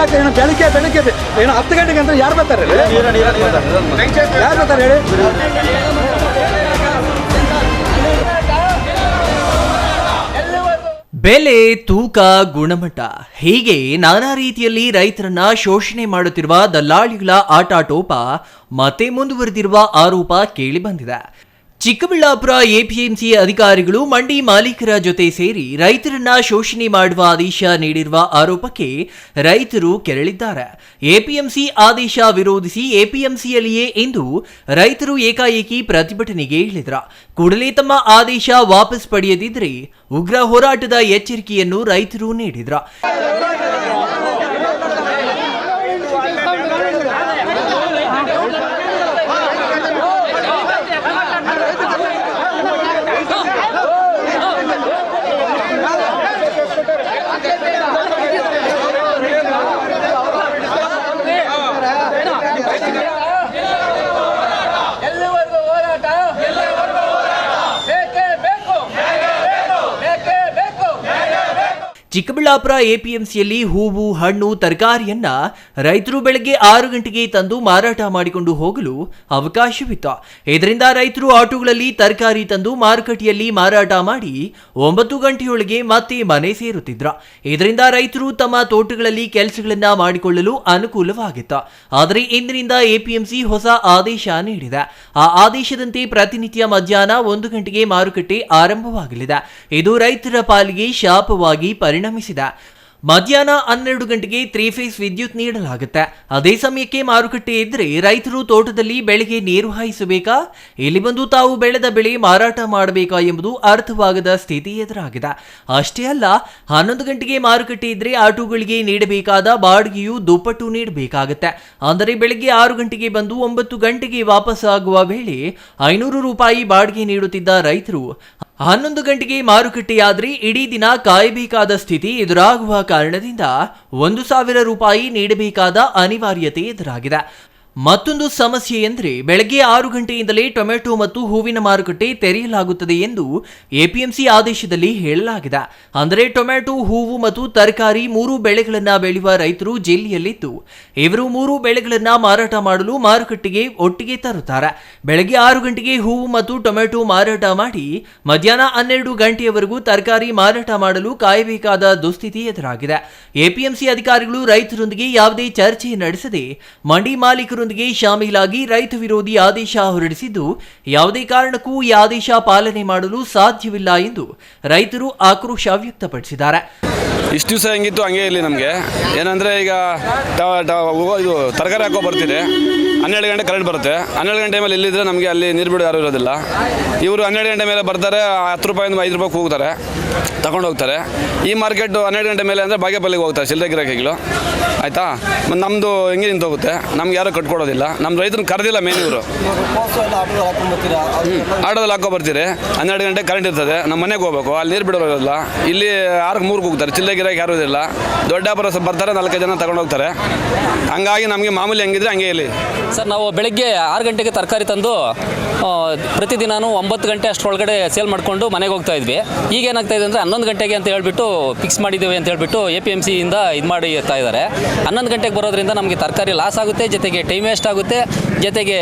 ಯಾಕೆ ಬೆಳಿಗ್ಗೆ ಏನು 10 ಗಂಟೆಗೆ ಅಂದ್ರೆ ಯಾರು ಬರ್ತಾರೆ ಯಾರು ಬರ್ತಾರೆ ಹೇಳಿ? ಬೆಲೆ, ತೂಕ, ಗುಣಮಟ್ಟ ಹೀಗೆ ನಾನಾ ರೀತಿಯಲ್ಲಿ ರೈತರನ್ನ ಶೋಷಣೆ ಮಾಡುತ್ತಿರುವ ದಲ್ಲಾಳಿಗಳ ಆಟಾಟೋಪ ಮತ್ತೆ ಮುಂದುವರೆದಿರುವ ಆರೋಪ ಕೇಳಿಬಂದಿದೆ. ಚಿಕ್ಕಬಳ್ಳಾಪುರ ಎಪಿಎಂಸಿ ಅಧಿಕಾರಿಗಳು ಮಂಡಿ ಮಾಲೀಕರ ಜೊತೆ ಸೇರಿ ರೈತರನ್ನ ಶೋಷಣೆ ಮಾಡುವ ಆದೇಶ ನೀಡಿರುವ ಆರೋಪಕ್ಕೆ ರೈತರು ಕೆರಳಿದ್ದಾರೆ. ಎಪಿಎಂಸಿ ಆದೇಶ ವಿರೋಧಿಸಿ ಎಪಿಎಂಸಿಯಲ್ಲಿಯೇ ಇಂದು ರೈತರು ಏಕಾಏಕಿ ಪ್ರತಿಭಟನೆಗೆ ಇಳಿದ್ರ. ಕೂಡಲೇ ತಮ್ಮ ಆದೇಶ ವಾಪಸ್ ಪಡೆಯದಿದ್ದರೆ ಉಗ್ರ ಹೋರಾಟದ ಎಚ್ಚರಿಕೆಯನ್ನು ರೈತರು ನೀಡಿದ್ರ. ಚಿಕ್ಕಬಳ್ಳಾಪುರ ಎಪಿಎಂಸಿಯಲ್ಲಿ ಹೂವು, ಹಣ್ಣು, ತರಕಾರಿಯನ್ನ ರೈತರು ಬೆಳಗ್ಗೆ 6 ಗಂಟೆಗೆ ತಂದು ಮಾರಾಟ ಮಾಡಿಕೊಂಡು ಹೋಗಲು ಅವಕಾಶವಿತ್ತು. ಇದರಿಂದ ರೈತರು ಆಟೋಗಳಲ್ಲಿ ತರಕಾರಿ ತಂದು ಮಾರುಕಟ್ಟೆಯಲ್ಲಿ ಮಾರಾಟ ಮಾಡಿ 9 ಗಂಟೆಯೊಳಗೆ ಮತ್ತೆ ಮನೆ ಸೇರುತ್ತಿದ್ರು. ಇದರಿಂದ ರೈತರು ತಮ್ಮ ತೋಟಗಳಲ್ಲಿ ಕೆಲಸಗಳನ್ನ ಮಾಡಿಕೊಳ್ಳಲು ಅನುಕೂಲವಾಗಿತ್ತು. ಆದರೆ ಇಂದಿನಿಂದ ಎಪಿಎಂಸಿ ಹೊಸ ಆದೇಶ ನೀಡಿದೆ. ಆ ಆದೇಶದಂತೆ ಪ್ರತಿನಿತ್ಯ ಮಧ್ಯಾಹ್ನ 1 ಗಂಟೆಗೆ ಮಾರುಕಟ್ಟೆ ಆರಂಭವಾಗಲಿದೆ. ಇದು ರೈತರ ಪಾಲಿಗೆ ಶಾಪವಾಗಿ ಪರಿಣಮಿಸಿದೆ. ಮಧ್ಯಾಹ್ನ 12 ಗಂಟೆಗೆ 3 ಫೇಸ್ ವಿದ್ಯುತ್ ನೀಡಲಾಗುತ್ತೆ. ಅದೇ ಸಮಯಕ್ಕೆ ಮಾರುಕಟ್ಟೆ ಇದ್ರೆ ರೈತರು ತೋಟದಲ್ಲಿ ಬೆಳೆಗೆ ನೀರು ಹಾಯಿಸಬೇಕಾ, ಇಲ್ಲಿ ಬಂದು ತಾವು ಬೆಳೆದ ಬೆಳೆ ಮಾರಾಟ ಮಾಡಬೇಕಾ ಎಂಬುದು ಅರ್ಥವಾಗದ ಸ್ಥಿತಿ ಎದುರಾಗಿದೆ. ಅಷ್ಟೇ ಅಲ್ಲ, 11 ಗಂಟೆಗೆ ಮಾರುಕಟ್ಟೆ ಇದ್ರೆ ಆಟೋಗಳಿಗೆ ನೀಡಬೇಕಾದ ಬಾಡಿಗೆಯು ದುಪ್ಪಟ್ಟು ನೀಡಬೇಕಾಗತ್ತೆ. ಅಂದರೆ ಬೆಳಗ್ಗೆ 6 ಗಂಟೆಗೆ ಬಂದು 9 ಗಂಟೆಗೆ ವಾಪಸ್ ಆಗುವ ವೇಳೆ 500 ರೂಪಾಯಿ ಬಾಡಿಗೆ ನೀಡುತ್ತಿದ್ದ ರೈತರು 11 ಗಂಟೆಗೆ ಮಾರುಕಟ್ಟೆಯಾದ್ರೆ ಇಡೀ ದಿನ ಕಾಯಬೇಕಾದ ಸ್ಥಿತಿ ಎದುರಾಗುವ ಕಾರಣದಿಂದ 1,000 ರೂಪಾಯಿ ನೀಡಬೇಕಾದ ಅನಿವಾರ್ಯತೆ ಎದುರಾಗಿದೆ. ಮತ್ತೊಂದು ಸಮಸ್ಯೆ ಎಂದರೆ ಬೆಳಗ್ಗೆ 6 ಗಂಟೆಯಿಂದಲೇ ಟೊಮೆಟೊ ಮತ್ತು ಹೂವಿನ ಮಾರುಕಟ್ಟೆ ತೆರೆಯಲಾಗುತ್ತದೆ ಎಂದು ಎಪಿಎಂಸಿ ಆದೇಶದಲ್ಲಿ ಹೇಳಲಾಗಿದೆ. ಅಂದರೆ ಟೊಮೆಟೊ, ಹೂವು ಮತ್ತು ತರಕಾರಿ 3 ಬೆಳೆಗಳನ್ನ ಬೆಳೆಯುವ ರೈತರು ಜಿಲ್ಲೆಯಲ್ಲಿದ್ದು ಇವರು 3 ಬೆಳೆಗಳನ್ನ ಮಾರಾಟ ಮಾಡಲು ಮಾರುಕಟ್ಟೆಗೆ ಒಟ್ಟಿಗೆ ತರುತ್ತಾರೆ. ಬೆಳಗ್ಗೆ 6 ಗಂಟೆಗೆ ಹೂವು ಮತ್ತು ಟೊಮೆಟೊ ಮಾರಾಟ ಮಾಡಿ ಮಧ್ಯಾಹ್ನ 12 ಗಂಟೆಯವರೆಗೂ ತರಕಾರಿ ಮಾರಾಟ ಮಾಡಲು ಕಾಯಬೇಕಾದ ದುಸ್ಥಿತಿ ಎದುರಾಗಿದೆ. ಎಪಿಎಂಸಿ ಅಧಿಕಾರಿಗಳು ರೈತರೊಂದಿಗೆ ಯಾವುದೇ ಚರ್ಚೆ ನಡೆಸದೆ ಮಂಡಿ ಮಾಲೀಕರು ಶಾಮೀಲಾಗಿ ರೈತ ವಿರೋಧಿ ಆದೇಶ ಹೊರಡಿಸಿದ್ದು ಯಾವುದೇ ಕಾರಣಕ್ಕೂ ಈ ಆದೇಶ ಪಾಲನೆ ಮಾಡಲು ಸಾಧ್ಯವಿಲ್ಲ ಎಂದು ರೈತರು ಆಕ್ರೋಶ ವ್ಯಕ್ತಪಡಿಸಿದ್ದಾರೆ. ಇಷ್ಟು ದಿವಸ ಹೆಂಗಿತ್ತು ಹಂಗೆ ಇಲ್ಲಿ ನಮಗೆ ಏನಂದರೆ ಈಗ ಇದು ತರಕಾರಿ ಹಾಕೋ ಬರ್ತೀರಿ 12 ಗಂಟೆ ಕರೆಂಟ್ ಬರುತ್ತೆ. 12 ಗಂಟೆ ಮೇಲೆ ಇಲ್ಲಿದ್ರೆ ನಮಗೆ ಅಲ್ಲಿ ನೀರು ಬಿಡೋ ಯಾರು ಇರೋದಿಲ್ಲ. ಇವರು 12 ಗಂಟೆ ಮೇಲೆ ಬರ್ತಾರೆ, 10 ರೂಪಾಯಿಂದ 5 ರೂಪಾಯಿಗೆ ಹೋಗ್ತಾರೆ, ತಗೊಂಡು ಹೋಗ್ತಾರೆ. ಈ ಮಾರ್ಕೆಟು 12 ಗಂಟೆ ಮೇಲೆ ಅಂದರೆ ಬಾಗೇಪಲ್ಲಿಗೆ ಹೋಗ್ತಾರೆ ಚಿಲ್ಲರೆ ಗಿರಾಕಿಗಳು. ಆಯಿತಾ, ಮತ್ತು ನಮ್ಮದು ಹೆಂಗೆ ನಿಂತು ಹೋಗುತ್ತೆ, ನಮ್ಗೆ ಯಾರೂ ಕಟ್ಕೊಡೋದಿಲ್ಲ. ನಮ್ಮ ರೈತರನ್ನ ಕರೆದಿಲ್ಲ ಮೇನ್ ಇವರು. ಆಟೋದಲ್ಲಿ ಹಾಕೋ ಬರ್ತೀರಿ, 12 ಗಂಟೆ ಕರೆಂಟ್ ಇರ್ತದೆ, ನಮ್ಮ ಮನೆಗೆ ಹೋಗ್ಬೇಕು, ಅಲ್ಲಿ ನೀರು ಬಿಡೋದಿಲ್ಲ. ಇಲ್ಲಿ 6-3 ಹೋಗ್ತಾರೆ, ಚಿಲ್ಲರೆ ಗಿರಾಕಿ ಯಾರೂ ಇರೋದಿಲ್ಲ. ದೊಡ್ಡ ವ್ಯಾಪಾರ ಬರ್ತಾರೆ, 4 ಜನ ತಗೊಂಡು ಹೋಗ್ತಾರೆ. ಹಂಗಾಗಿ ನಮಗೆ ಮಾಮೂಲಿ ಹೆಂಗಿದ್ರೆ ಹಂಗೆ ಇಲ್ಲಿ. ಸರ್, ನಾವು ಬೆಳಗ್ಗೆ 6 ಗಂಟೆಗೆ ತರಕಾರಿ ತಂದು ಪ್ರತಿದಿನಾನು 9 ಗಂಟೆ ಅಷ್ಟರೊಳಗಡೆ ಸೇಲ್ ಮಾಡಿಕೊಂಡು ಮನೆಗೆ ಹೋಗ್ತಾ ಇದ್ವಿ. ಈಗ ಏನಾಗ್ತಾ ಇದೆ ಅಂದರೆ 11 ಗಂಟೆಗೆ ಅಂತ ಹೇಳ್ಬಿಟ್ಟು ಫಿಕ್ಸ್ ಮಾಡಿದ್ದೀವಿ ಅಂತ ಹೇಳ್ಬಿಟ್ಟು ಎಪಿಎಂಸಿಯಿಂದ ಇದು ಮಾಡಿ ಇರ್ತಾ ಇದ್ದಾರೆ. 11 ಗಂಟೆಗೆ ಬರೋದ್ರಿಂದ ನಮಗೆ ತರಕಾರಿ ಲಾಸ್ ಆಗುತ್ತೆ, ಜೊತೆಗೆ ಟೈಮ್ ವೇಸ್ಟ್ ಆಗುತ್ತೆ, ಜೊತೆಗೆ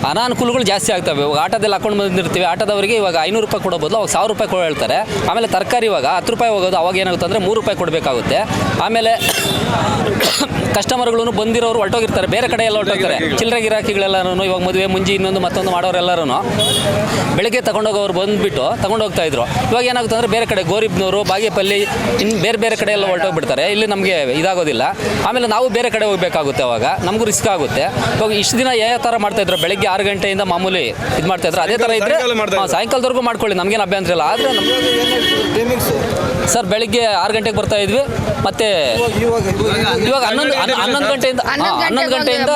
ಅನಾನುಕೂಲಗಳು ಜಾಸ್ತಿ ಆಗ್ತವೆ. ಇವಾಗ ಆಟೋದಲ್ಲಿ ಹಾಕೊಂಡು ಬಂದಿರ್ತೀವಿ, ಆಟೋದವರಿಗೆ ಇವಾಗ 500 ರೂಪಾಯಿ ಕೊಡೋ ಬದಲು ಅವಾಗ 1000 ರೂಪಾಯಿ ಕೊಡೋ ಹೇಳ್ತಾರೆ. ಆಮೇಲೆ ತರಕಾರಿ ಇವಾಗ 10 ರೂಪಾಯಿ ಹೋಗೋದು, ಅವಾಗ ಏನಾಗುತ್ತೆ ಅಂದರೆ 3 ರೂಪಾಯಿ ಕೊಡಬೇಕಾಗುತ್ತೆ. ಆಮೇಲೆ ಕಸ್ಟಮರ್ಗಳು ಬಂದಿರೋರು ಹೊರಟೋಗಿರ್ತಾರೆ, ಬೇರೆ ಕಡೆ ಎಲ್ಲ ಹೊರಟೋಗ್ತಾರೆ. ಚಿಲ್ಲರೆ ಗಿರಾಕಿಗಳೆಲ್ಲರೂ ಇವಾಗ ಮದುವೆ ಮುಂಜಿ ಇನ್ನೊಂದು ಮತ್ತೊಂದು ಮಾಡೋರೆಲ್ಲರೂ ಬೆಳಗ್ಗೆ ತಗೊಂಡೋಗೋರು ಬಂದುಬಿಟ್ಟು ತಗೊಂಡೋಗ್ತಾ ಇದ್ರು. ಇವಾಗ ಏನಾಗುತ್ತೆ ಅಂದರೆ ಬೇರೆ ಕಡೆ ಗೋರಿಬ್ನೂರು, ಬಾಗೇಪಲ್ಲಿ, ಇನ್ನು ಬೇರೆ ಕಡೆ ಎಲ್ಲ ಹೊರಟೋಗ್ಬಿಡ್ತಾರೆ. ಇಲ್ಲಿ ನಮಗೆ ಇದಾಗೋದಿಲ್ಲ. ಆಮೇಲೆ ನಾವು ಬೇರೆ ಕಡೆ ಹೋಗಬೇಕಾಗುತ್ತೆ, ಅವಾಗ ನಮಗೂ ರಿಸ್ಕ್ ಆಗುತ್ತೆ. ಇವಾಗ ಇಷ್ಟು ದಿನ ಯಾವ ಥರ ಮಾಡ್ತಾಯಿದ್ರು, ಬೆಳಗ್ಗೆ 6 ಗಂಟೆಯಿಂದ ಮಾಮೂಲಿ ಇದು ಮಾಡ್ತಾಯಿದ್ರು, ಅದೇ ಥರ ಇದ್ದರೆ ಸಾಯಂಕಾಲದವರೆಗೂ ಮಾಡ್ಕೊಳ್ಳಿ, ನಮಗೇನು ಅಭ್ಯಂತರ ಇಲ್ಲ. ಆದರೆ ಸರ್ ಬೆಳಿಗ್ಗೆ 6 ಗಂಟೆಗೆ ಬರ್ತಾ ಇದ್ವಿ, ಮತ್ತೆ ಇವಾಗ 11 ಗಂಟೆಯಿಂದ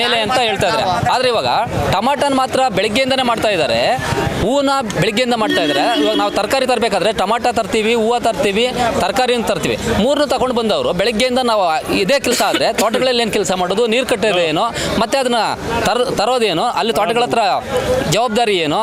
ಮೇಲೆ ಅಂತ ಹೇಳ್ತಾ ಇದ್ದಾರೆ. ಆದರೆ ಇವಾಗ ಟಮಾಟನ್ ಮಾತ್ರ ಬೆಳಗ್ಗೆಯಿಂದನೇ ಮಾಡ್ತಾ ಇದ್ದಾರೆ, ಹೂವನ್ನ ಬೆಳಗ್ಗೆಯಿಂದ ಮಾಡ್ತಾ ಇದ್ದಾರೆ. ಇವಾಗ ನಾವು ತರಕಾರಿ ತರಬೇಕಾದ್ರೆ ಟಮಾಟ ತರ್ತೀವಿ, ಹೂವು ತರ್ತೀವಿ, ತರಕಾರಿಯನ್ನು ತರ್ತೀವಿ. 3 ತಗೊಂಡು ಬಂದವರು ಬೆಳಗ್ಗೆಯಿಂದ ನಾವು ಇದೇ ಕೆಲಸ ಆದರೆ ತೋಟಗಳಲ್ಲಿ ಏನು ಕೆಲಸ ಮಾಡೋದು, ನೀರು ಕಟ್ಟೋದೇನು, ಮತ್ತೆ ಅದನ್ನ ತರೋದೇನು, ಏನು, ಅಲ್ಲಿ ತೋಟಗಳ ಹತ್ರ ಜವಾಬ್ದಾರಿ ಏನು,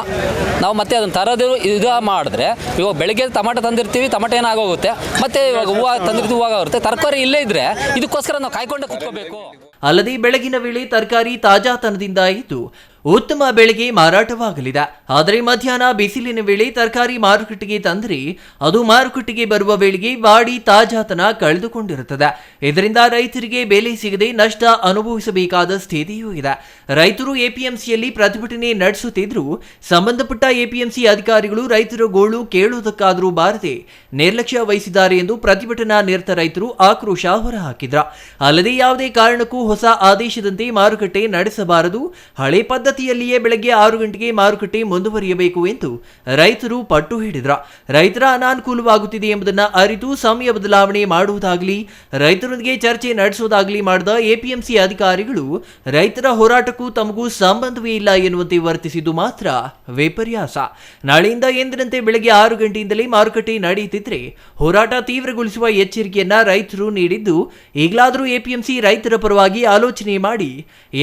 ನಾವು ಮತ್ತೆ ಅದನ್ನು ತರೋದು ಇದು ಮಾಡಿದ್ರೆ ಇವಾಗ ಬೆಳಗ್ಗೆ ಟೊಮಾಟೊ ತಂದಿರ್ತೀವಿ, ಟೊಮಾಟೊ ಏನಾಗೋಗುತ್ತೆ, ಮತ್ತೆ ಇವಾಗ ಹೂವು ತಂದಿರ್ತೀವಿ, ಹೂವು ಆಗುತ್ತೆ. ತರಕಾರಿ ಇಲ್ಲೇ ಇದ್ರೆ ಇದಕ್ಕೋಸ್ಕರ ನಾವು ಕಾಯ್ಕೊಂಡೆ ಕುತ್ಕೋಬೇಕು. ಅಲ್ಲದೆ ಬೆಳಗಿನ ವೇಳೆ ತರಕಾರಿ ತಾಜಾತನದಿಂದ ಇದ್ದು ಉತ್ತಮ ಬೆಳೆಗೆ ಮಾರಾಟವಾಗಲಿದೆ. ಆದರೆ ಮಧ್ಯಾಹ್ನ ಬಿಸಿಲಿನ ವೇಳೆ ತರಕಾರಿ ಮಾರುಕಟ್ಟೆಗೆ ತಂದರೆ ಅದು ಮಾರುಕಟ್ಟೆಗೆ ಬರುವ ವೇಳೆಗೆ ಬಾಡಿ ತಾಜಾತನ ಕಳೆದುಕೊಂಡಿರುತ್ತದೆ. ಇದರಿಂದ ರೈತರಿಗೆ ಬೆಲೆ ಸಿಗದೆ ನಷ್ಟ ಅನುಭವಿಸಬೇಕಾದ ಸ್ಥಿತಿಯೂ ಇದೆ. ರೈತರು ಎಪಿಎಂಸಿಯಲ್ಲಿ ಪ್ರತಿಭಟನೆ ನಡೆಸುತ್ತಿದ್ದರೂ ಸಂಬಂಧಪಟ್ಟ ಎಪಿಎಂಸಿ ಅಧಿಕಾರಿಗಳು ರೈತರ ಗೋಳು ಕೇಳುವುದಕ್ಕಾದರೂ ಬಾರದೆ ನಿರ್ಲಕ್ಷ್ಯ ವಹಿಸಿದ್ದಾರೆ ಎಂದು ಪ್ರತಿಭಟನಾ ನಿರತ ರೈತರು ಆಕ್ರೋಶ ಹೊರಹಾಕಿದ್ರು. ಅಲ್ಲದೆ ಯಾವುದೇ ಕಾರಣಕ್ಕೂ ಹೊಸ ಆದೇಶದಂತೆ ಮಾರುಕಟ್ಟೆ ನಡೆಸಬಾರದು, ಹಳೆ ಪದ್ಧತಿಯಲ್ಲಿಯೇ ಬೆಳಗ್ಗೆ 6 ಗಂಟೆಗೆ ಮಾರುಕಟ್ಟೆ ಮುಂದುವರಿಯಬೇಕು ಎಂದು ರೈತರು ಪಟ್ಟು ಹಿಡಿದ್ರು. ರೈತರ ಅನಾನುಕೂಲವಾಗುತ್ತಿದೆ ಎಂಬುದನ್ನು ಅರಿತು ಸಮಯ ಬದಲಾವಣೆ ಮಾಡುವುದಾಗಲಿ, ರೈತರೊಂದಿಗೆ ಚರ್ಚೆ ನಡೆಸುವುದಾಗಲಿ ಮಾಡಿದ ಎಪಿಎಂಸಿ ಅಧಿಕಾರಿಗಳು ರೈತರ ಹೋರಾಟಕ್ಕೂ ತಮಗೂ ಸಂಬಂಧವೇ ಇಲ್ಲ ಎನ್ನುವಂತೆ ವರ್ತಿಸಿದ್ದು ಮಾತ್ರ ವಿಪರ್ಯಾಸ. ನಾಳೆಯಿಂದ ಎಂದಿನಂತೆ ಬೆಳಗ್ಗೆ 6 ಗಂಟೆಯಿಂದಲೇ ಮಾರುಕಟ್ಟೆ ನಡೆಯುತ್ತಿದ್ದರೆ ಹೋರಾಟ ತೀವ್ರಗೊಳಿಸುವ ಎಚ್ಚರಿಕೆಯನ್ನ ರೈತರು ನೀಡಿದ್ದು, ಈಗಲಾದರೂ ಎಪಿಎಂಸಿ ರೈತರ ಪರವಾಗಿ ಆಲೋಚನೆ ಮಾಡಿ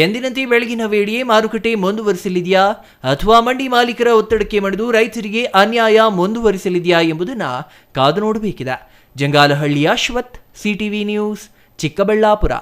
ಎಂದಿನಂತೆ ಬೆಳಗಿನ ವೇಳೆಯೇ ಮಾರುಕಟ್ಟೆ ಮುಂದುವರಿಸಲಿದೆಯಾ ಅಥವಾ ಮಂಡಿ ಮಾಲೀಕರ ಒತ್ತಡಕ್ಕೆ ಮಣಿದು ರೈತರಿಗೆ ಅನ್ಯಾಯ ಮುಂದುವರಿಸಲಿದೆಯಾ ಎಂಬುದನ್ನು ಕಾದು ನೋಡಬೇಕಿದೆ. Jangalahalli Ashwath, CTV news, Chikkaballapur.